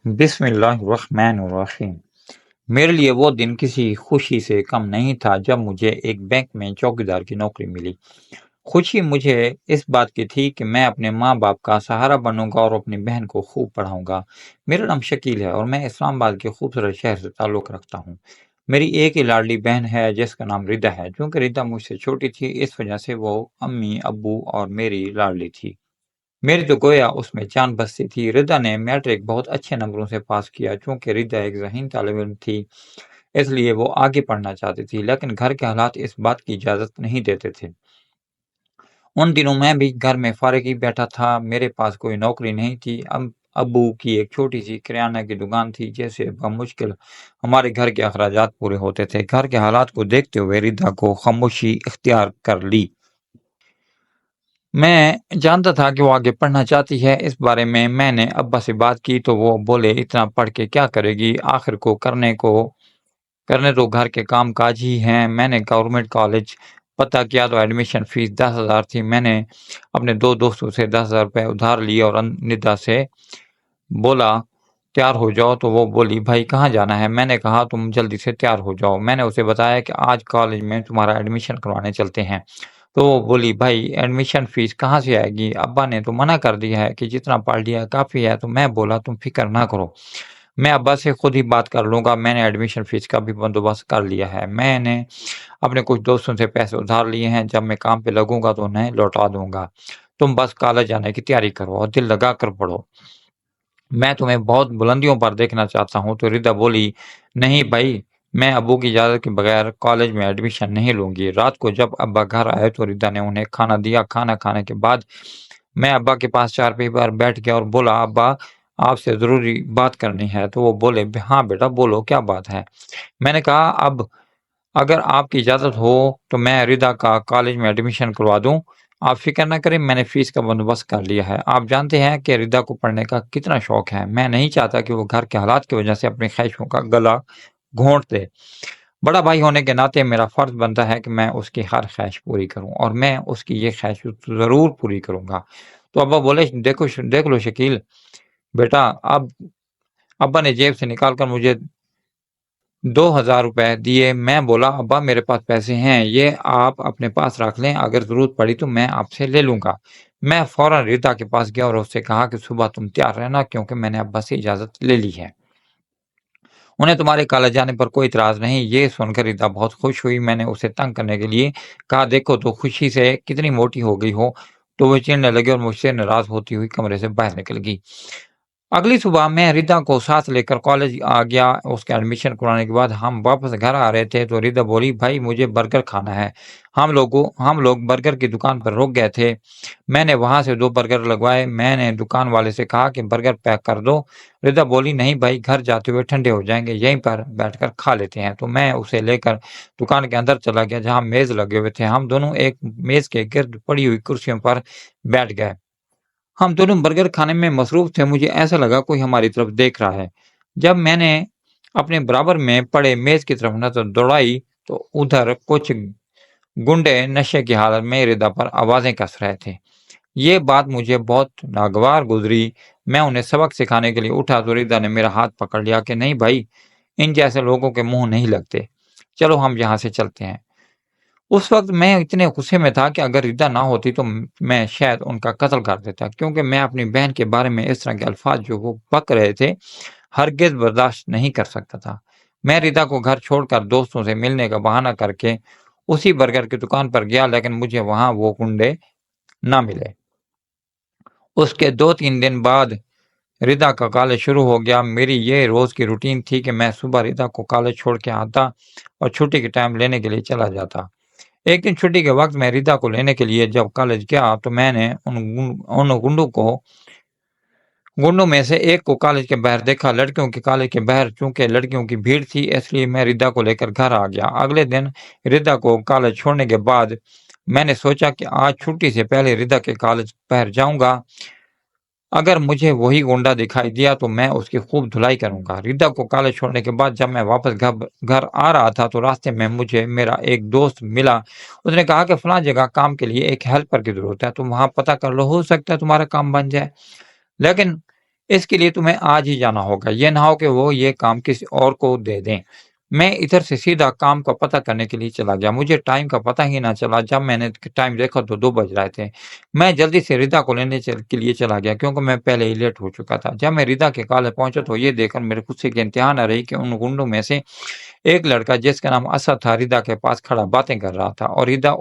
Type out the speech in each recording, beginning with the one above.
بسم اللہ الرحمن الرحیم۔ میرے لیے وہ دن کسی خوشی سے کم نہیں تھا جب مجھے ایک بینک میں چوکیدار کی نوکری ملی۔ خوشی مجھے اس بات کی تھی کہ میں اپنے ماں باپ کا سہارا بنوں گا اور اپنی بہن کو خوب پڑھاؤں گا۔ میرا نام شکیل ہے اور میں اسلام آباد کے خوبصورت شہر سے تعلق رکھتا ہوں۔ میری ایک ہی لاڈلی بہن ہے جس کا نام ردا ہے۔ چونکہ ردا مجھ سے چھوٹی تھی اس وجہ سے وہ امی ابو اور میری لاڈلی تھی۔ میری تو گویا اس میں جان بستی تھی۔ ردا نے میٹرک بہت اچھے نمبروں سے پاس کیا۔ چونکہ ردا ایک ذہین طالب علم تھی اس لیے وہ آگے پڑھنا چاہتی تھی، لیکن گھر کے حالات اس بات کی اجازت نہیں دیتے تھے۔ ان دنوں میں بھی گھر میں فارغ ہی بیٹھا تھا، میرے پاس کوئی نوکری نہیں تھی۔ ابو کی ایک چھوٹی سی کریانہ کی دکان تھی جیسے بمشکل ہمارے گھر کے اخراجات پورے ہوتے تھے۔ گھر کے حالات کو دیکھتے ہوئے ردا کو خاموشی اختیار کر لی۔ میں جانتا تھا کہ وہ آگے پڑھنا چاہتی ہے۔ اس بارے میں نے ابا سے بات کی تو وہ بولے اتنا پڑھ کے کیا کرے گی، آخر کرنے تو گھر کے کام کاج ہی ہیں۔ میں نے گورنمنٹ کالج پتہ کیا تو ایڈمیشن فیس 10,000 تھی۔ میں نے اپنے 2 دوستوں سے 10,000 روپے ادھار لیے اور ندا سے بولا تیار ہو جاؤ، تو وہ بولی بھائی کہاں جانا ہے؟ میں نے کہا تم جلدی سے تیار ہو جاؤ۔ میں نے اسے بتایا کہ آج کالج میں تمہارا ایڈمیشن کروانے چلتے ہیں۔ تو وہ بولی بھائی ایڈمیشن فیس کہاں سے آئے گی؟ ابا نے تو منع کر دیا ہے کہ جتنا پڑھ لیا کافی ہے۔ تو میں بولا تم فکر نہ کرو، میں ابا سے خود ہی بات کر لوں گا، میں نے ایڈمیشن فیس کا بھی بندوبست کر لیا ہے۔ میں نے اپنے کچھ دوستوں سے پیسے ادھار لیے ہیں، جب میں کام پہ لگوں گا تو انہیں لوٹا دوں گا۔ تم بس کالج جانے کی تیاری کرو اور دل لگا کر پڑھو، میں تمہیں بہت بلندیوں پر دیکھنا چاہتا ہوں۔ تو ردا بولی نہیں بھائی، میں ابو کی اجازت کے بغیر کالج میں ایڈمیشن نہیں لوں گی۔ رات کو جب ابا گھر آئے تو ردا نے انہیں کھانا دیا۔ کھانا کھانے کے بعد میں ابا کے پاس چارپائی پر بیٹھ گیا اور بولا ابا آپ سے ضروری بات کرنی ہے۔ تو وہ بولے ہاں بیٹا بولو کیا بات ہے؟ میں نے کہا اب اگر آپ کی اجازت ہو تو میں ردا کا کالج میں ایڈمیشن کروا دوں، آپ فکر نہ کریں، میں نے فیس کا بندوبست کر لیا ہے۔ آپ جانتے ہیں کہ ردا کو پڑھنے کا کتنا شوق ہے، میں نہیں چاہتا کہ وہ گھر کے حالات کی وجہ سے اپنی خواہشوں کا گلا گھونٹ دے۔ بڑا بھائی ہونے کے ناطے میرا فرض بنتا ہے کہ میں اس کی ہر خواہش پوری کروں، اور میں اس کی یہ خواہش ضرور پوری کروں گا۔ تو ابا بولے دیکھ لو شکیل بیٹا، ابا نے جیب سے نکال کر مجھے 2,000 روپے دیے۔ میں بولا ابا میرے پاس پیسے ہیں، یہ آپ اپنے پاس رکھ لیں، اگر ضرورت پڑی تو میں آپ سے لے لوں گا۔ میں فوراً ردا کے پاس گیا اور اس سے کہا کہ صبح تم تیار رہنا، کیونکہ میں نے ابا سے اجازت لے لی ہے، انہیں تمہارے کالج جانے پر کوئی اعتراض نہیں۔ یہ سن کر ردا بہت خوش ہوئی۔ میں نے اسے تنگ کرنے کے لیے کہا دیکھو تو خوشی سے کتنی موٹی ہو گئی ہو۔ تو وہ چڑھنے لگی اور مجھ سے ناراض ہوتی ہوئی کمرے سے باہر نکل گئی۔ اگلی صبح میں ردا کو ساتھ لے کر کالج آ گیا۔ اس کا ایڈمیشن کرانے کے بعد ہم واپس گھر آ رہے تھے تو ردا بولی بھائی مجھے برگر کھانا ہے۔ ہم لوگ برگر کی دکان پر رک گئے تھے، میں نے وہاں سے 2 برگر لگوائے۔ میں نے دکان والے سے کہا کہ برگر پیک کر دو۔ ردا بولی نہیں بھائی، گھر جاتے ہوئے ٹھنڈے ہو جائیں گے، یہیں پر بیٹھ کر کھا لیتے ہیں۔ تو میں اسے لے کر دکان کے اندر چلا گیا جہاں میز لگے ہوئے تھے۔ ہم دونوں ایک میز کے گرد پڑی ہوئی کرسیوں پر بیٹھ گئے۔ ہم دونوں برگر کھانے میں مصروف تھے۔ مجھے ایسا لگا کوئی ہماری طرف دیکھ رہا ہے۔ جب میں نے اپنے برابر میں پڑے میز کی طرف نظر دوڑائی تو ادھر کچھ گنڈے نشے کی حالت میں ردا پر آوازیں کس رہے تھے۔ یہ بات مجھے بہت ناگوار گزری۔ میں انہیں سبق سکھانے کے لیے اٹھا تو ردا نے میرا ہاتھ پکڑ لیا کہ نہیں بھائی، ان جیسے لوگوں کے منہ نہیں لگتے، چلو ہم یہاں سے چلتے ہیں۔ اس وقت میں اتنے غصے میں تھا کہ اگر ردا نہ ہوتی تو میں شاید ان کا قتل کر دیتا، کیونکہ میں اپنی بہن کے بارے میں اس طرح کے الفاظ جو وہ بک رہے تھے ہرگز برداشت نہیں کر سکتا تھا۔ میں ردا کو گھر چھوڑ کر دوستوں سے ملنے کا بہانہ کر کے اسی برگر کی دکان پر گیا، لیکن مجھے وہاں وہ گنڈے نہ ملے۔ اس کے 2-3 دن بعد ردا کا کالج شروع ہو گیا۔ میری یہ روز کی روٹین تھی کہ میں صبح ردا کو کالج چھوڑ کے آتا اور چھٹی کے ٹائم لینے کے لیے چلا جاتا۔ ایک دن چھٹی کے وقت میں ردا کو لینے کے لیے جب کالج گیا تو میں نے ان گنڈوں میں سے ایک کو کالج کے باہر دیکھا۔ لڑکیوں کے کالج کے باہر چونکہ لڑکیوں کی بھیڑ تھی اس لیے میں ردا کو لے کر گھر آ گیا۔ اگلے دن ردا کو کالج چھوڑنے کے بعد میں نے سوچا کہ آج چھٹی سے پہلے ردا کے کالج باہر جاؤں گا، اگر مجھے وہی گنڈا دکھائی دیا تو میں اس کی خوب دھلائی کروں گا۔ ردا کو کالج چھوڑنے کے بعد جب میں واپس گھر آ رہا تھا تو راستے میں مجھے میرا ایک دوست ملا۔ اس نے کہا کہ فلاں جگہ کام کے لیے ایک ہیلپر کی ضرورت ہے، تم وہاں پتہ کر لو، ہو سکتا ہے تمہارا کام بن جائے۔ لیکن اس کے لیے تمہیں آج ہی جانا ہوگا، یہ نہ ہو کہ وہ یہ کام کسی اور کو دے دیں۔ میں ادھر سے سیدھا کام کا پتہ کرنے کے لیے چلا گیا، مجھے ٹائم کا پتہ ہی نہ چلا، جب میں نے ٹائم دیکھا تو 2 بج رہے تھے۔ میں جلدی سے ردا کو لینے کے لیے چلا گیا کیونکہ میں پہلے ہی لیٹ ہو چکا تھا۔ جب میں ردا کے کالج پہنچا تو یہ دیکھ کر میرے غصے کی انتہا نہ رہی کہ ان گنڈوں میں سے ایک لڑکا جس کا نام اسد تھا ردا کے پاس کھڑا باتیں کر رہا تھا، اور ردا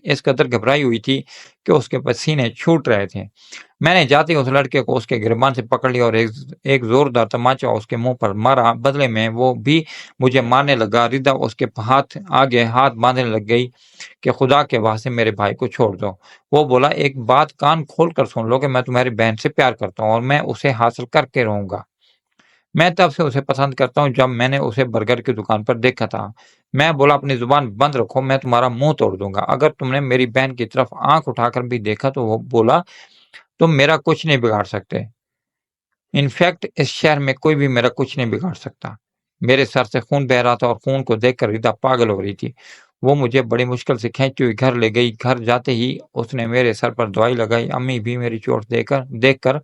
اس قدر گھبرائی ہوئی تھی کہ اس کے پسینے چھوٹ رہے تھے۔ میں نے جاتے ہی اس لڑکے کو اس کے گریبان سے پکڑ لیا اور ایک زوردار تماچا اس کے منہ پر مارا، بدلے میں وہ بھی مجھے مارنے لگا۔ ردا اس کے آگے ہاتھ باندھنے لگ گئی کہ خدا کے واسطے میرے بھائی کو چھوڑ دو۔ وہ بولا، ایک بات کان کھول کر سن لو کہ میں تمہاری بہن سے پیار کرتا ہوں اور میں اسے حاصل کر کے رہوں گا۔ میں تب سے اسے پسند کرتا ہوں جب میں نے اسے برگر کی دکان پر دیکھا تھا۔ میں بولا، اپنی زبان بند رکھو، میں تمہارا منہ توڑ دوں گا۔ اگر تم نے میری بہن کی طرف آنکھ اٹھا کر بھی دیکھا تو وہ بولا، تم میرا کچھ نہیں بگاڑ سکتے۔ انفیکٹ اس شہر میں کوئی بھی میرا کچھ نہیں بگاڑ سکتا۔ میرے سر سے خون بہ رہا تھا اور خون کو دیکھ کر ردا پاگل ہو رہی تھی۔ وہ مجھے بڑی مشکل سے کھینچتی ہوئی گھر لے گئی۔ گھر جاتے ہی اس نے میرے سر پر دوائی لگائی۔ امی بھی میری چوٹ دیکھ کر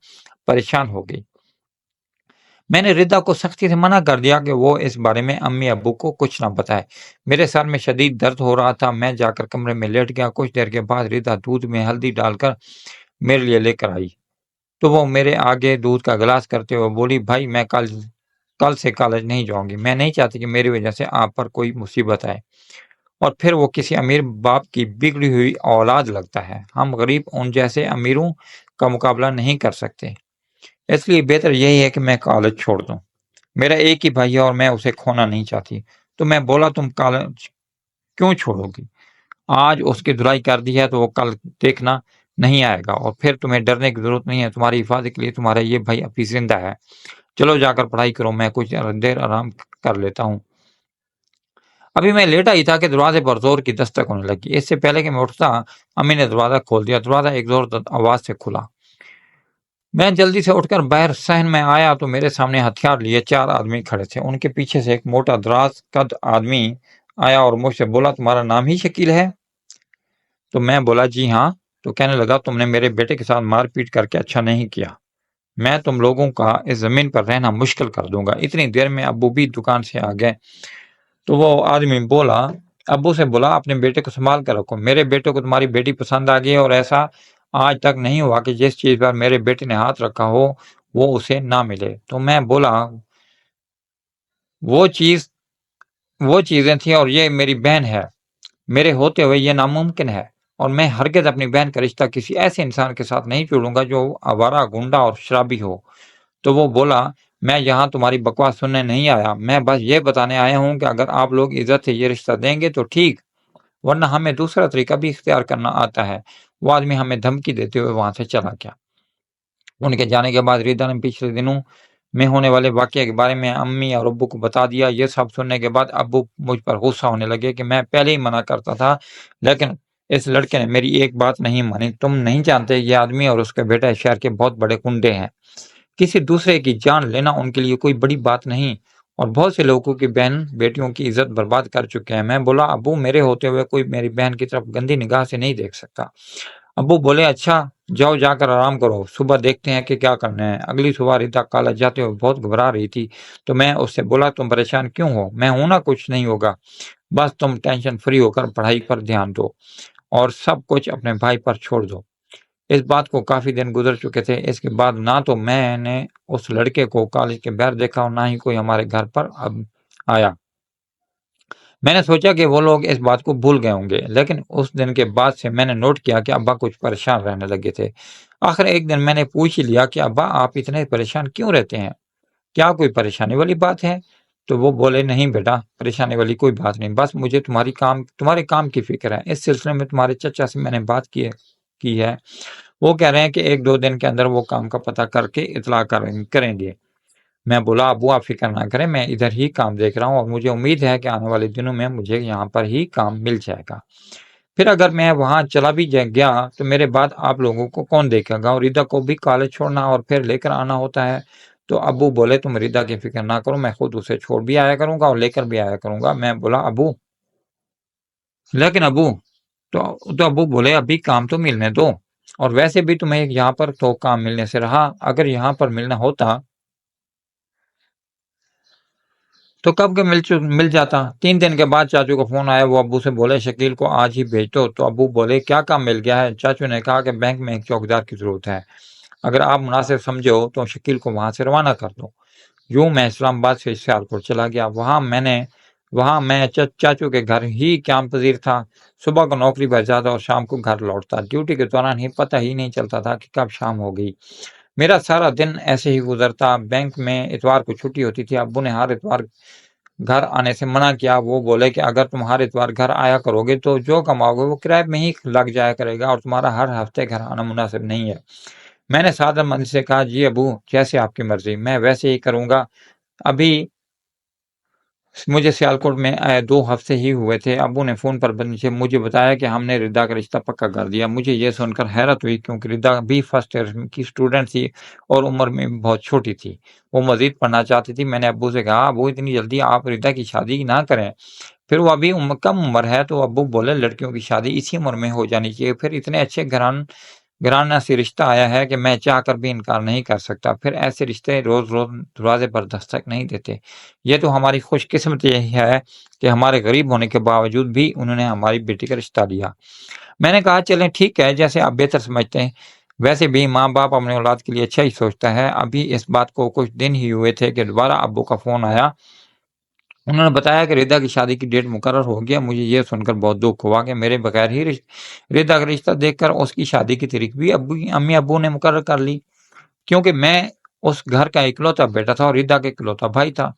پریشان ہو گئی۔ میں نے ردا کو سختی سے منع کر دیا کہ وہ اس بارے میں امی ابو کو کچھ نہ بتائے۔ میرے سر میں شدید درد ہو رہا تھا۔ میں جا کر کمرے میں لیٹ گیا۔ کچھ دیر کے بعد ردا دودھ میں ہلدی ڈال کر میرے لیے لے کر آئی تو وہ میرے آگے دودھ کا گلاس کرتے ہوئے بولی، بھائی میں کل سے کالج نہیں جاؤں گی۔ میں نہیں چاہتی کہ میری وجہ سے آپ پر کوئی مصیبت آئے، اور پھر وہ کسی امیر باپ کی بگڑی ہوئی اولاد لگتا ہے۔ ہم غریب ان جیسے امیروں کا مقابلہ نہیں کر سکتے، اس لیے بہتر یہی ہے کہ میں کالج چھوڑ دوں۔ میرا ایک ہی بھائی ہے اور میں اسے کھونا نہیں چاہتی۔ تو میں بولا، تم کالج کیوں چھوڑو گی؟ آج اس کی دھلائی کر دی ہے تو وہ کل دیکھنا نہیں آئے گا، اور پھر تمہیں ڈرنے کی ضرورت نہیں ہے۔ تمہاری حفاظت کے لیے تمہارا یہ بھائی ابھی زندہ ہے۔ چلو جا کر پڑھائی کرو، میں کچھ دیر آرام کر لیتا ہوں۔ ابھی میں لیٹا ہی تھا کہ دروازے پر زور کی دستک ہونے لگی۔ اس سے پہلے کہ میں اٹھتا، امی نے دروازہ کھول دیا۔ دروازہ ایک زوردار آواز سے کھلا۔ میں جلدی سے اٹھ کر باہر صحن میں آیا تو میرے سامنے ہتھیار لیے 4 آدمی کھڑے تھے۔ ان کے پیچھے سے ایک موٹا دراز قد آدمی آیا اور مجھ سے بولا، تمہارا نام ہی شکیل ہے؟ تو میں بولا، جی ہاں۔ تو کہنے لگا، تم نے میرے بیٹے کے ساتھ مار پیٹ کر کے اچھا نہیں کیا۔ میں تم لوگوں کا اس زمین پر رہنا مشکل کر دوں گا۔ اتنی دیر میں ابو بھی دکان سے آ گئے تو وہ آدمی ابو سے بولا، اپنے بیٹے کو سنبھال کر رکھو۔ میرے بیٹے کو تمہاری بیٹی پسند آ گئی ہے، اور ایسا آج تک نہیں ہوا کہ جس چیز پر میرے بیٹے نے ہاتھ رکھا ہو وہ اسے نہ ملے۔ تو میں بولا، وہ چیزیں تھیں اور یہ میری بہن ہے۔ میرے ہوتے ہوئے یہ ناممکن ہے، اور میں ہرگز اپنی بہن کا رشتہ کسی ایسے انسان کے ساتھ نہیں جوڑوں گا جو آوارہ، گنڈا اور شرابی ہو۔ تو وہ بولا، میں یہاں تمہاری بکواس سننے نہیں آیا، میں بس یہ بتانے آیا ہوں کہ اگر آپ لوگ عزت سے یہ رشتہ دیں گے تو ٹھیک، ورنہ ہمیں دوسرا طریقہ بھی اختیار کرنا آتا ہے۔ وہ آدمی ہمیں دھمکی دیتے ہوئے وہاں سے چلا گیا۔ ان کے جانے کے بعد ردا نے پچھلے دنوں میں ہونے والے واقعے کے بارے میں امی اور ابو کو بتا دیا۔ یہ سب سننے کے بعد ابو مجھ پر غصہ ہونے لگے کہ میں پہلے ہی منع کرتا تھا، لیکن اس لڑکے نے میری ایک بات نہیں مانی۔ تم نہیں جانتے، یہ آدمی اور اس کا بیٹا شہر کے بہت بڑے گنڈے ہیں۔ کسی دوسرے کی جان لینا ان کے لیے کوئی بڑی بات نہیں، اور بہت سے لوگوں کی بہن بیٹیوں کی عزت برباد کر چکے ہیں۔ میں بولا، ابو میرے ہوتے ہوئے کوئی میری بہن کی طرف گندی نگاہ سے نہیں دیکھ سکتا۔ ابو بولے، اچھا جاؤ، جا کر آرام کرو، صبح دیکھتے ہیں کہ کیا کرنا ہے۔ اگلی صبح ردا کالج جاتے ہوئے بہت گھبرا رہی تھی تو میں اس سے بولا، تم پریشان کیوں ہو؟ میں ہوں نا، کچھ نہیں ہوگا، بس تم ٹینشن فری ہو کر پڑھائی پر دھیان دو اور سب کچھ اپنے بھائی پر چھوڑ دو۔ اس بات کو کافی دن گزر چکے تھے۔ اس کے بعد نہ تو میں نے اس لڑکے کو کالج کے باہر دیکھا اور نہ ہی کوئی ہمارے گھر پر آیا۔ میں نے سوچا کہ وہ لوگ اس بات کو بھول گئے ہوں گے، لیکن اس دن کے بعد سے میں نے نوٹ کیا کہ ابا کچھ پریشان رہنے لگے تھے۔ آخر ایک دن میں نے پوچھ ہی لیا کہ ابا آپ اتنے پریشان کیوں رہتے ہیں؟ کیا کوئی پریشانی والی بات ہے؟ تو وہ بولے، نہیں بیٹا، پریشانی والی کوئی بات نہیں، بس مجھے تمہارے کام کی فکر ہے۔ اس سلسلے میں تمہارے چچا سے میں نے بات کی ہے، وہ کہہ رہے ہیں کہ 1-2 دن کے اندر وہ کام کا پتہ کر کے اطلاع کریں گے۔ میں بولا، ابو آپ فکر نہ کریں، میں ادھر ہی کام دیکھ رہا ہوں اور مجھے امید ہے کہ آنے والے دنوں میں مجھے یہاں پر ہی کام مل جائے گا۔ پھر اگر میں وہاں چلا بھی گیا تو میرے بعد آپ لوگوں کو کون دیکھے گا؟ اور ردا کو بھی کالج چھوڑنا اور پھر لے کر آنا ہوتا ہے۔ تو ابو بولے، تم ردا کی فکر نہ کرو، میں خود اسے چھوڑ بھی آیا کروں گا اور لے کر بھی آیا کروں گا۔ میں بولا، لیکن ابو تو ابو بولے، ابھی کام تو ملنے دو۔ اور ویسے بھی تمہیں یہاں پر تو کام ملنے سے رہا، اگر یہاں پر ملنا ہوتا تو کب کے مل جاتا۔ 3 دن کے بعد چاچو کا فون آیا، وہ ابو سے بولے شکیل کو آج ہی بھیج دو۔ تو ابو بولے کیا کام مل گیا ہے؟ چاچو نے کہا کہ بینک میں ایک چوکیدار کی ضرورت ہے، اگر آپ مناسب سمجھو تو شکیل کو وہاں سے روانہ کر دو۔ یوں میں اسلام آباد سے سیالکوٹ چلا گیا۔ وہاں میں چاچو کے گھر ہی قیام پذیر تھا۔ صبح کو نوکری پر جاتا اور شام کو گھر لوٹتا۔ ڈیوٹی کے دوران ہی پتہ ہی نہیں چلتا تھا کہ کب شام ہو گئی۔ میرا سارا دن ایسے ہی گزرتا۔ بینک میں اتوار کو چھٹی ہوتی تھی۔ ابو نے ہر اتوار گھر آنے سے منع کیا۔ وہ بولے کہ اگر تم ہر اتوار گھر آیا کرو گے تو جو کماؤ گے وہ کرائے میں ہی لگ جایا کرے گا، اور تمہارا ہر ہفتے گھر آنا مناسب نہیں ہے۔ میں نے سادہ مندی سے کہا جی ابو، جیسے آپ کی مرضی، میں ویسے ہی کروں گا۔ ابھی مجھے سیالکوٹ میں 2 ہفتے ہی ہوئے تھے۔ ابو نے فون پر مجھے بتایا کہ ہم نے ردا کا رشتہ پکا کر دیا۔ مجھے یہ سن کر حیرت ہوئی، کیونکہ ردا بھی فرسٹ ایئر کی اسٹوڈنٹ تھی اور عمر میں بہت چھوٹی تھی۔ وہ مزید پڑھنا چاہتی تھی۔ میں نے ابو سے کہا ابو اتنی جلدی آپ ردا کی شادی نہ کریں، پھر وہ ابھی کم عمر ہے۔ تو ابو بولے لڑکیوں کی شادی اسی عمر میں ہو جانی چاہیے، پھر اتنے اچھے گھرانہ سے رشتہ آیا ہے کہ میں چاہ کر بھی انکار نہیں کر سکتا، پھر ایسے رشتے روز روز دروازے پر دستک نہیں دیتے۔ یہ تو ہماری خوش قسمتی ہے کہ ہمارے غریب ہونے کے باوجود بھی انہوں نے ہماری بیٹی کا رشتہ لیا۔ میں نے کہا چلیں ٹھیک ہے، جیسے آپ بہتر سمجھتے ہیں۔ ویسے بھی ماں باپ اپنے اولاد کے لیے اچھا ہی سوچتا ہے۔ ابھی اس بات کو کچھ دن ہی ہوئے تھے کہ دوبارہ ابو کا فون آیا۔ انہوں نے بتایا کہ ردا کی شادی کی ڈیٹ مقرر ہو گیا۔ مجھے یہ سن کر بہت دکھ ہوا کہ میرے بغیر ہی ردا کا رشتہ دیکھ کر اس کی شادی کی تاریخ بھی امی ابو نے مقرر کر لی، کیونکہ میں اس گھر کا اکلوتا بیٹا تھا اور ردا کا اکلوتا بھائی تھا،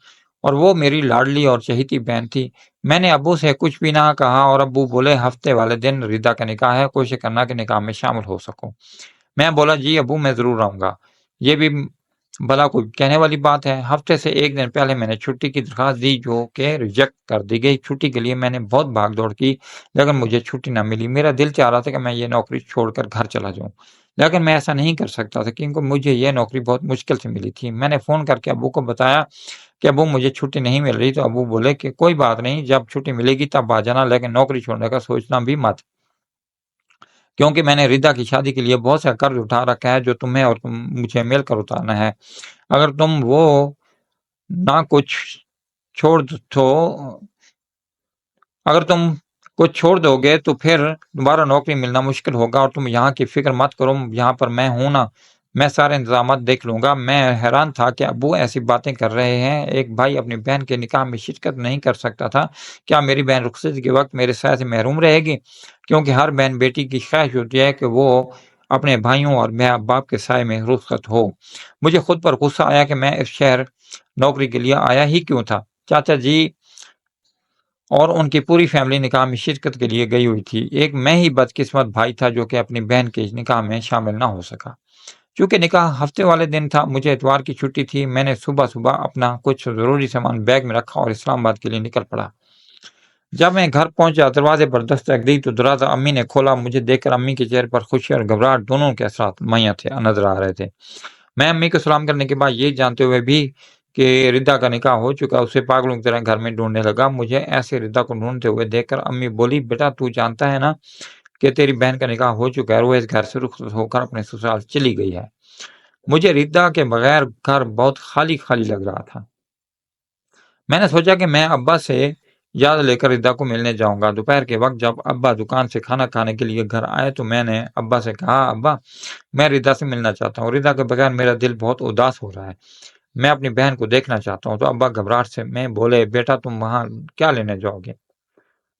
اور وہ میری لاڈلی اور چہیتی بہن تھی۔ میں نے ابو سے کچھ بھی نہ کہا، اور ابو بولے ہفتے والے دن ردا کا نکاح ہے، کوشش کرنا کہ نکاح میں شامل ہو سکوں۔ میں بولا جی ابو میں ضرور آؤں گا، یہ بھی بھلا کوئی کہنے والی بات ہے۔ ہفتے سے 1 دن پہلے میں نے چھٹی کی درخواست دی، جو کہ ریجیکٹ کر دی گئی۔ چھٹی کے لیے میں نے بہت بھاگ دوڑ کی، لیکن مجھے چھٹی نہ ملی۔ میرا دل چاہ رہا تھا کہ میں یہ نوکری چھوڑ کر گھر چلا جاؤں، لیکن میں ایسا نہیں کر سکتا تھا کیونکہ مجھے یہ نوکری بہت مشکل سے ملی تھی۔ میں نے فون کر کے ابو کو بتایا کہ ابو مجھے چھٹی نہیں مل رہی، تو ابو بولے کہ کوئی بات نہیں، جب چھٹی ملے گی تب آ جانا، لیکن نوکری چھوڑنے کا سوچنا بھی مت، کیونکہ میں نے ردا کی شادی کے لیے بہت سا قرض اٹھا رکھا ہے جو تمہیں اور مجھے مل کر اتارنا ہے۔ اگر تم کچھ چھوڑ دو گے تو پھر دوبارہ نوکری ملنا مشکل ہوگا، اور تم یہاں کی فکر مت کرو، یہاں پر میں ہوں نا، میں سارے انتظامات دیکھ لوں گا۔ میں حیران تھا کہ ابو ایسی باتیں کر رہے ہیں، ایک بھائی اپنی بہن کے نکاح میں شرکت نہیں کر سکتا تھا، کیا میری بہن رخصتی کے وقت میرے سائے سے محروم رہے گی؟ کیونکہ ہر بہن بیٹی کی خواہش ہوتی ہے کہ وہ اپنے بھائیوں اور باپ کے سائے میں رخصت ہو۔ مجھے خود پر غصہ آیا کہ میں اس شہر نوکری کے لیے آیا ہی کیوں تھا۔ چاچا جی اور ان کی پوری فیملی نکاح میں شرکت کے لیے گئی ہوئی تھی، ایک میں ہی بدقسمت بھائی تھا جو کہ اپنی بہن کے نکاح میں شامل نہ ہو سکا۔ چونکہ نکاح ہفتے والے دن تھا، مجھے اتوار کی چھٹی تھی۔ میں نے صبح اپنا کچھ ضروری سامان بیگ میں رکھا اور اسلام آباد کے لیے نکل پڑا۔ جب میں گھر پہنچا، دروازے پر دستک دی تو دروازہ امی نے کھولا۔ مجھے دیکھ کر امی کے چہرے پر خوشی اور گھبراہٹ دونوں کے اثرات نظر آ رہے تھے۔ میں امی کو سلام کرنے کے بعد یہ جانتے ہوئے بھی کہ ردا کا نکاح ہو چکا، اسے پاگلوں کی طرح گھر میں ڈھونڈنے لگا۔ مجھے ایسے ردا کو ڈھونڈتے ہوئے دیکھ کر امی بولی بیٹا تو جانتا ہے نا کہ تیری بہن کا نکاح ہو چکا ہے، وہ اس گھر سے رخصت ہو کر اپنے سسرال چلی گئی ہے۔ مجھے ردا کے بغیر گھر بہت خالی خالی لگ رہا تھا۔ میں نے سوچا کہ میں ابا سے یاد لے کر ردا کو ملنے جاؤں گا۔ دوپہر کے وقت جب ابا دکان سے کھانا کھانے کے لیے گھر آئے تو میں نے ابا سے کہا ابا میں ردا سے ملنا چاہتا ہوں، ردا کے بغیر میرا دل بہت اداس ہو رہا ہے، میں اپنی بہن کو دیکھنا چاہتا ہوں۔ تو ابا گھبراہٹ سے میں بولے بیٹا تم وہاں کیا لینے جاؤ گے؟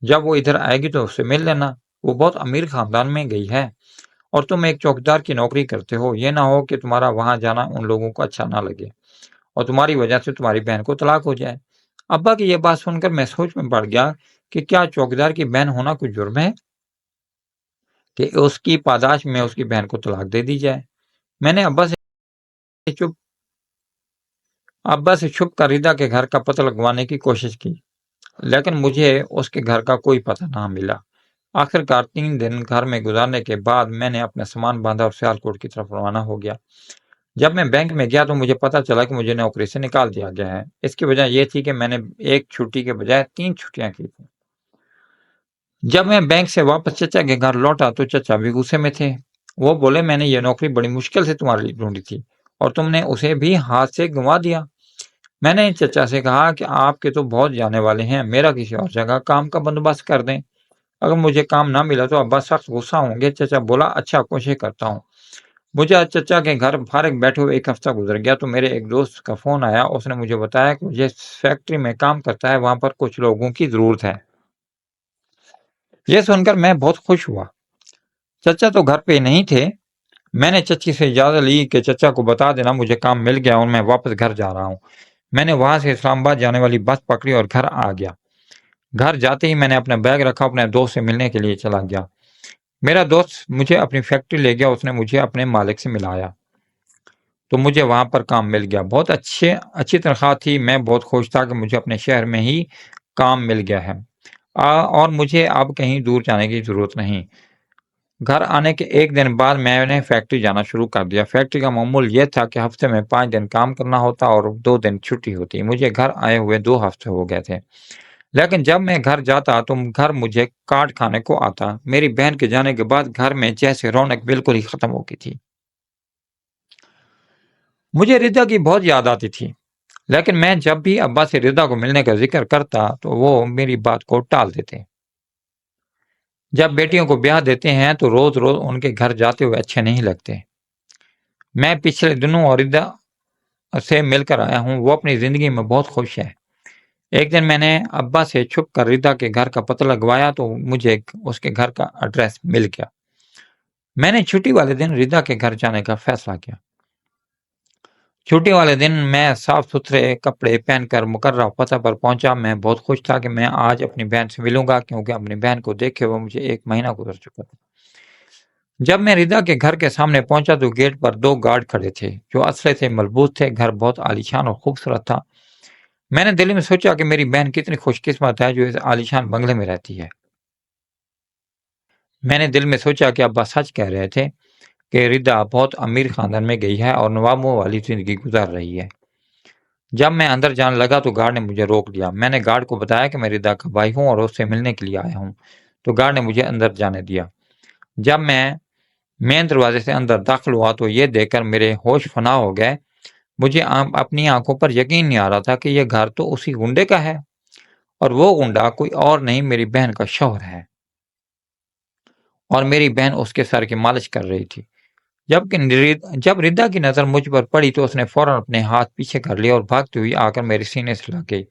جب وہ ادھر آئے گی تو اس سے مل لینا، وہ بہت امیر خاندان میں گئی ہے اور تم ایک چوکیدار کی نوکری کرتے ہو، یہ نہ ہو کہ تمہارا وہاں جانا ان لوگوں کو اچھا نہ لگے اور تمہاری وجہ سے تمہاری بہن کو طلاق ہو جائے۔ ابا کی یہ بات سن کر میں سوچ میں پڑ گیا کہ کیا چوکیدار کی بہن ہونا کوئی جرم ہے کہ اس کی پاداش میں اس کی بہن کو طلاق دے دی جائے؟ میں نے ابا سے چھپ کر ردا کے گھر کا پتہ لگوانے کی کوشش کی، لیکن مجھے اس کے گھر کا کوئی پتہ نہ ملا۔ آخرکار 3 دن گھر میں گزارنے کے بعد میں نے اپنا سامان باندھا اور سیالکوٹ کی طرف روانہ ہو گیا۔ جب میں بینک میں گیا تو مجھے پتا چلا کہ مجھے نوکری سے نکال دیا گیا ہے۔ اس کی وجہ یہ تھی کہ میں نے ایک چھٹی کے بجائے 3 چھٹیاں کی تھیں۔ جب میں بینک سے واپس چچا کے گھر لوٹا تو چچا بھی غصے میں تھے۔ وہ بولے میں نے یہ نوکری بڑی مشکل سے تمہارے لیے ڈھونڈی تھی اور تم نے اسے بھی ہاتھ سے گنوا دیا۔ میں نے چچا سے کہا کہ آپ کے تو بہت جانے والے ہیں، میرا کسی اور جگہ کام کا بندوبست کر دیں، اگر مجھے کام نہ ملا تو ابا سخت غصہ ہوں گے۔ چچا بولا اچھا کوشش کرتا ہوں۔ مجھے آج چچا کے گھر فارغ بیٹھے ہوئے ایک ہفتہ گزر گیا تو میرے ایک دوست کا فون آیا، اس نے مجھے بتایا کہ جس فیکٹری میں کام کرتا ہے وہاں پر کچھ لوگوں کی ضرورت ہے۔ یہ سن کر میں بہت خوش ہوا۔ چچا تو گھر پہ نہیں تھے۔ میں نے چچی سے اجازت لی کہ چچا کو بتا دینا مجھے کام مل گیا اور میں واپس گھر جا رہا ہوں۔ میں نے وہاں سے اسلام آباد جانے والی بس پکڑی اور گھر آ گیا۔ گھر جاتے ہی میں نے اپنا بیگ رکھا، اپنے دوست سے ملنے کے لیے چلا گیا۔ میرا دوست مجھے اپنی فیکٹری لے گیا، اس نے مجھے اپنے مالک سے ملایا تو مجھے وہاں پر کام مل گیا۔ بہت اچھی تنخواہ تھی۔ میں بہت خوش تھا کہ مجھے اپنے شہر میں ہی کام مل گیا ہے اور مجھے اب کہیں دور جانے کی ضرورت نہیں۔ گھر آنے کے ایک دن بعد میں نے فیکٹری جانا شروع کر دیا۔ فیکٹری کا معمول یہ تھا کہ ہفتے میں 5 دن کام کرنا ہوتا اور 2 دن چھٹی ہوتی۔ مجھے گھر آئے ہوئے 2 ہفتے ہو گئے تھے، لیکن جب میں گھر جاتا تو گھر مجھے کاٹ کھانے کو آتا۔ میری بہن کے جانے کے بعد گھر میں جیسے رونق بالکل ہی ختم ہو گئی تھی۔ مجھے ردا کی بہت یاد آتی تھی، لیکن میں جب بھی ابا سے ردا کو ملنے کا ذکر کرتا تو وہ میری بات کو ٹال دیتے۔ جب بیٹیوں کو بیاہ دیتے ہیں تو روز روز ان کے گھر جاتے ہوئے اچھے نہیں لگتے۔ میں پچھلے دنوں اور ردا سے مل کر آیا ہوں، وہ اپنی زندگی میں بہت خوش ہے۔ ایک دن میں نے ابا سے چھپ کر ردا کے گھر کا پتہ لگوایا تو مجھے اس کے گھر کا ایڈریس مل گیا۔ میں نے چھٹی والے دن ردا کے گھر جانے کا فیصلہ کیا۔ چھٹی والے دن میں صاف ستھرے کپڑے پہن کر مقررہ پتہ پر پہنچا۔ میں بہت خوش تھا کہ میں آج اپنی بہن سے ملوں گا، کیونکہ اپنی بہن کو دیکھے ہوئے مجھے 1 مہینہ گزر چکا تھا۔ جب میں ردا کے گھر کے سامنے پہنچا تو گیٹ پر 2 گارڈ کھڑے تھے جو اسلحے سے ملبوس تھے۔ گھر بہت عالیشان اور خوبصورت تھا۔ میں نے دل میں سوچا کہ میری بہن کتنی خوش قسمت ہے جو اس عالیشان بنگلے میں رہتی ہے۔ میں نے دل میں سوچا کہ ابا سچ کہہ رہے تھے کہ ردا بہت امیر خاندان میں گئی ہے اور نوابوں والی زندگی گزار رہی ہے۔ جب میں اندر جانے لگا تو گارڈ نے مجھے روک لیا۔ میں نے گارڈ کو بتایا کہ میں ردا کا بھائی ہوں اور اس سے ملنے کے لیے آیا ہوں، تو گارڈ نے مجھے اندر جانے دیا۔ جب میں مین دروازے سے اندر داخل ہوا تو یہ دیکھ کر میرے ہوش فنا ہو گئے۔ مجھے اپنی آنکھوں پر یقین نہیں آ رہا تھا کہ یہ گھر تو اسی گنڈے کا ہے اور وہ گنڈا کوئی اور نہیں میری بہن کا شوہر ہے، اور میری بہن اس کے سر کی مالش کر رہی تھی۔ جب ردا کی نظر مجھ پر پڑی تو اس نے فوراً اپنے ہاتھ پیچھے کر لیا اور بھاگتی ہوئی آ کر میرے سینے سے لگ گئی۔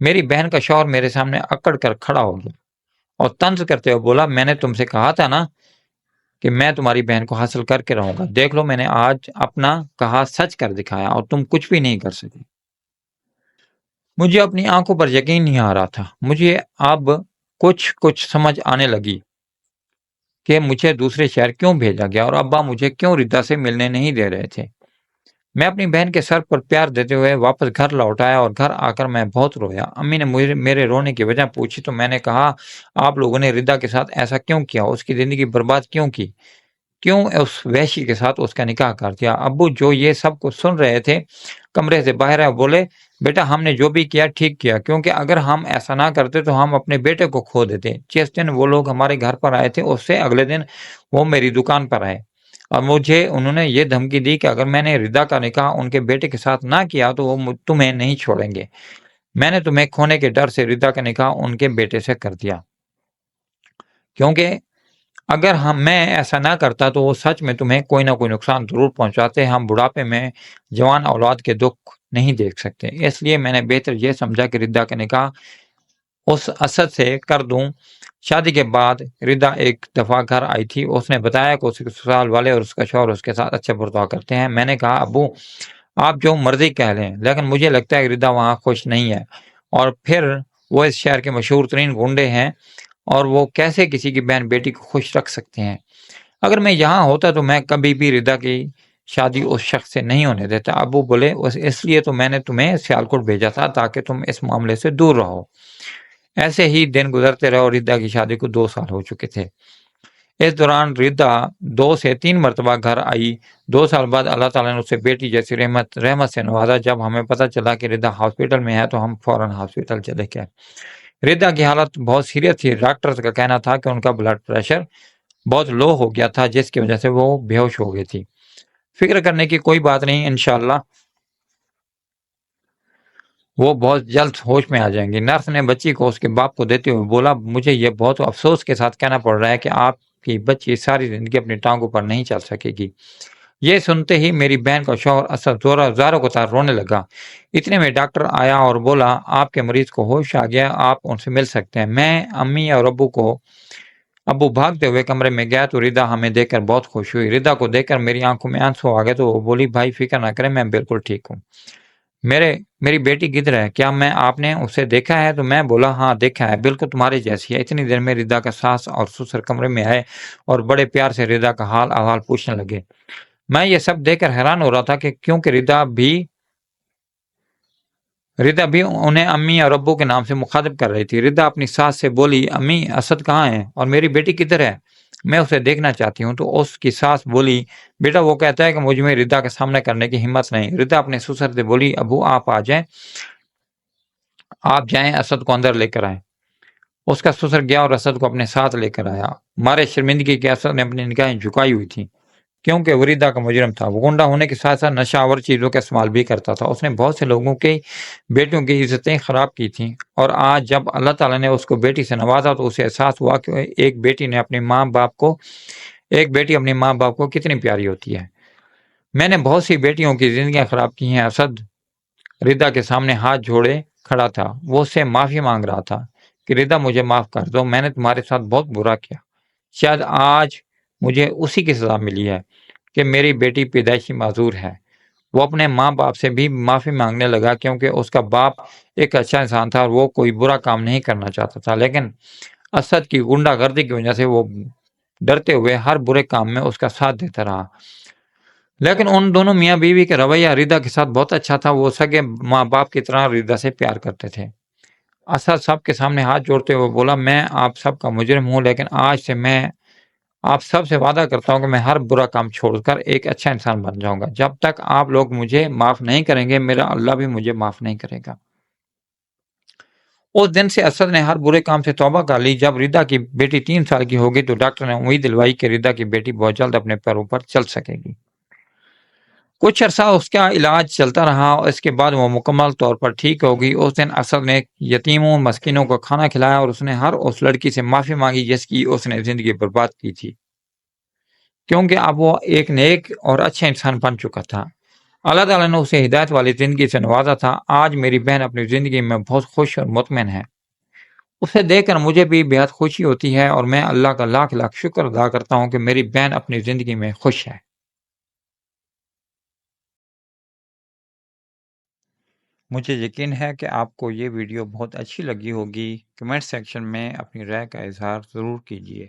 میری بہن کا شوہر میرے سامنے اکڑ کر کھڑا ہو گیا اور طنز کرتے ہوئے بولا، میں نے تم سے کہا تھا نا کہ میں تمہاری بہن کو حاصل کر کے رہوں گا۔ دیکھ لو، میں نے آج اپنا کہا سچ کر دکھایا اور تم کچھ بھی نہیں کر سکے۔ مجھے اپنی آنکھوں پر یقین نہیں آ رہا تھا۔ مجھے اب کچھ سمجھ آنے لگی کہ مجھے دوسرے شہر کیوں بھیجا گیا اور ابا مجھے کیوں ردا سے ملنے نہیں دے رہے تھے۔ میں اپنی بہن کے سر پر پیار دیتے ہوئے واپس گھر لوٹ آیا اور گھر آ کر میں بہت رویا۔ امی نے میرے رونے کی وجہ پوچھی تو میں نے کہا، آپ لوگوں نے ردا کے ساتھ ایسا کیوں کیا؟ اس کی زندگی برباد کیوں کی؟ کیوں اس وحشی کے ساتھ اس کا نکاح کر دیا؟ ابو جو یہ سب کچھ سن رہے تھے کمرے سے باہر آئے، بولے، بیٹا ہم نے جو بھی کیا ٹھیک کیا، کیونکہ اگر ہم ایسا نہ کرتے تو ہم اپنے بیٹے کو کھو دیتے۔ جس دن وہ لوگ ہمارے گھر پر آئے تھے اس سے اگلے دن وہ میری دکان پر آئے اور مجھے انہوں نے یہ دھمکی دی کہ اگر میں نے ردا کا نکاح ان کے بیٹے کے ساتھ نہ کیا تو وہ تمہیں نہیں چھوڑیں گے۔ میں نے تمہیں کھونے کے ڈر سے ردا کا نکاح ان کے بیٹے سے کر دیا، کیونکہ اگر میں ایسا نہ کرتا تو وہ سچ میں تمہیں کوئی نہ کوئی نقصان ضرور پہنچاتے۔ ہم بڑھاپے میں جوان اولاد کے دکھ نہیں دیکھ سکتے، اس لیے میں نے بہتر یہ سمجھا کہ ردا کا نکاح اس اسد سے کر دوں۔ شادی کے بعد ردا ایک دفعہ گھر آئی تھی۔ اس نے بتایا کہ اس کے سسرال والے اور اس کا شوہر اس کے ساتھ اچھا برتاؤ کرتے ہیں۔ میں نے کہا، ابو آپ جو مرضی کہہ لیں، لیکن مجھے لگتا ہے کہ ردا وہاں خوش نہیں ہے، اور پھر وہ اس شہر کے مشہور ترین گنڈے ہیں اور وہ کیسے کسی کی بہن بیٹی کو خوش رکھ سکتے ہیں؟ اگر میں یہاں ہوتا تو میں کبھی بھی ردا کی شادی اس شخص سے نہیں ہونے دیتا۔ ابو بولے، اس لیے تو میں نے تمہیں سیالکوٹ بھیجا تھا تاکہ تم اس معاملے سے دور رہو۔ ایسے ہی دن گزرتے رہے اور ردا کی شادی کو 2 سال ہو چکے تھے۔ اس دوران ردا 2 سے 3 مرتبہ گھر آئی۔ 2 سال بعد اللہ تعالیٰ نے اسے بیٹی جیسی رحمت سے نوازا۔ جب ہمیں پتہ چلا کہ ردا ہاسپٹل میں ہے تو ہم فوراً ہاسپٹل چلے گئے۔ ردا کی حالت بہت سیریس تھی۔ ڈاکٹر کا کہنا تھا کہ ان کا بلڈ پریشر بہت لو ہو گیا تھا، جس کی وجہ سے وہ بے ہوش ہو گئی تھی۔ فکر کرنے کی کوئی بات نہیں، انشاءاللہ وہ بہت جلد ہوش میں آ جائیں گی۔ نرس نے بچی کو اس کے باپ کو دیتے ہوئے بولا، مجھے یہ بہت افسوس کے ساتھ کہنا پڑ رہا ہے کہ آپ کی بچی ساری زندگی اپنی ٹانگوں پر نہیں چل سکے گی۔ یہ سنتے ہی میری بہن کا شوہر اسد زاروں کو تار رونے لگا۔ اتنے میں ڈاکٹر آیا اور بولا، آپ کے مریض کو ہوش آ گیا، آپ ان سے مل سکتے ہیں۔ میں امی اور ابو بھاگتے ہوئے کمرے میں گیا تو ردا ہمیں دیکھ کر بہت خوش ہوئی۔ ردا کو دیکھ کر میری آنکھوں میں آنسو آ گئے تو وہ بولی، بھائی فکر نہ کریں، میں بالکل ٹھیک ہوں۔ میری بیٹی کدھر ہے؟ کیا آپ نے اسے دیکھا ہے؟ تو میں بولا، ہاں دیکھا ہے، بالکل تمہارے جیسی ہے۔ اتنی دیر میں ردا کا ساس اور سسر کمرے میں آئے اور بڑے پیار سے ردا کا حال احوال پوچھنے لگے۔ میں یہ سب دیکھ کر حیران ہو رہا تھا کہ کیونکہ ردا بھی انہیں امی اور ابو کے نام سے مخاطب کر رہی تھی۔ ردا اپنی ساس سے بولی، امی اسد کہاں ہے اور میری بیٹی کدھر ہے؟ میں اسے دیکھنا چاہتی ہوں۔ تو اس کی ساس بولی، بیٹا وہ کہتا ہے کہ مجھ میں ردا کے سامنے کرنے کی ہمت نہیں۔ ردا اپنے سسر سے بولی، ابو آپ جائیں اسد کو اندر لے کر آئیں۔ اس کا سسر گیا اور اسد کو اپنے ساتھ لے کر آیا۔ مارے شرمندگی کے اسد نے اپنی نگاہیں جھکائی ہوئی تھی، کیونکہ وہ ردا کا مجرم تھا۔ وہ گنڈا ہونے کے ساتھ ساتھ نشہ آور چیزوں کا استعمال بھی کرتا تھا۔ اس نے بہت سے لوگوں کی بیٹیوں کی عزتیں خراب کی تھیں، اور آج جب اللہ تعالیٰ نے اس کو بیٹی سے نوازا تو اسے احساس ہوا کہ ایک بیٹی اپنے ماں باپ کو کتنی پیاری ہوتی ہے۔ میں نے بہت سی بیٹیوں کی زندگیاں خراب کی ہیں۔ اسد ردا کے سامنے ہاتھ جوڑے کھڑا تھا، وہ اس سے معافی مانگ رہا تھا کہ ردا مجھے معاف کر دو، میں نے تمہارے ساتھ بہت برا کیا۔ شاید آج مجھے اسی کی سزا ملی ہے کہ میری بیٹی پیدائشی معذور ہے۔ وہ اپنے ماں باپ سے بھی معافی مانگنے لگا، کیونکہ اس کا باپ ایک اچھا انسان تھا اور وہ کوئی برا کام نہیں کرنا چاہتا تھا، لیکن اسد کی غنڈہ گردی کی وجہ سے وہ ڈرتے ہوئے ہر برے کام میں اس کا ساتھ دیتا رہا۔ لیکن ان دونوں میاں بیوی کا رویہ ردا کے ساتھ بہت اچھا تھا۔ وہ سگے ماں باپ کی طرح ردا سے پیار کرتے تھے۔ اسد سب کے سامنے ہاتھ جوڑتے ہوئے بولا، میں آپ سب کا مجرم ہوں، لیکن آج سے میں آپ سب سے وعدہ کرتا ہوں کہ میں ہر برا کام چھوڑ کر ایک اچھا انسان بن جاؤں گا۔ جب تک آپ لوگ مجھے معاف نہیں کریں گے، میرا اللہ بھی مجھے معاف نہیں کرے گا۔ اس دن سے اسد نے ہر برے کام سے توبہ کر لی۔ جب ردا کی بیٹی 3 سال کی ہو گئی تو ڈاکٹر نے امید دلوائی کہ ردا کی بیٹی بہت جلد اپنے پیروں پر چل سکے گی۔ کچھ عرصہ اس کا علاج چلتا رہا اور اس کے بعد وہ مکمل طور پر ٹھیک ہو گئی۔ اس دن اسد نے یتیموں مسکینوں کو کھانا کھلایا اور اس نے ہر اس لڑکی سے معافی مانگی جس کی اس نے زندگی برباد کی تھی، کیونکہ اب وہ ایک نیک اور اچھا انسان بن چکا تھا۔ اللہ تعالیٰ نے اسے ہدایت والی زندگی سے نوازا تھا۔ آج میری بہن اپنی زندگی میں بہت خوش اور مطمئن ہے۔ اسے دیکھ کر مجھے بھی بہت خوشی ہوتی ہے اور میں اللہ کا لاکھ لاکھ شکر ادا کرتا ہوں کہ میری بہن اپنی زندگی میں خوش ہے۔ مجھے یقین ہے کہ آپ کو یہ ویڈیو بہت اچھی لگی ہوگی۔ کمنٹ سیکشن میں اپنی رائے کا اظہار ضرور کیجیے۔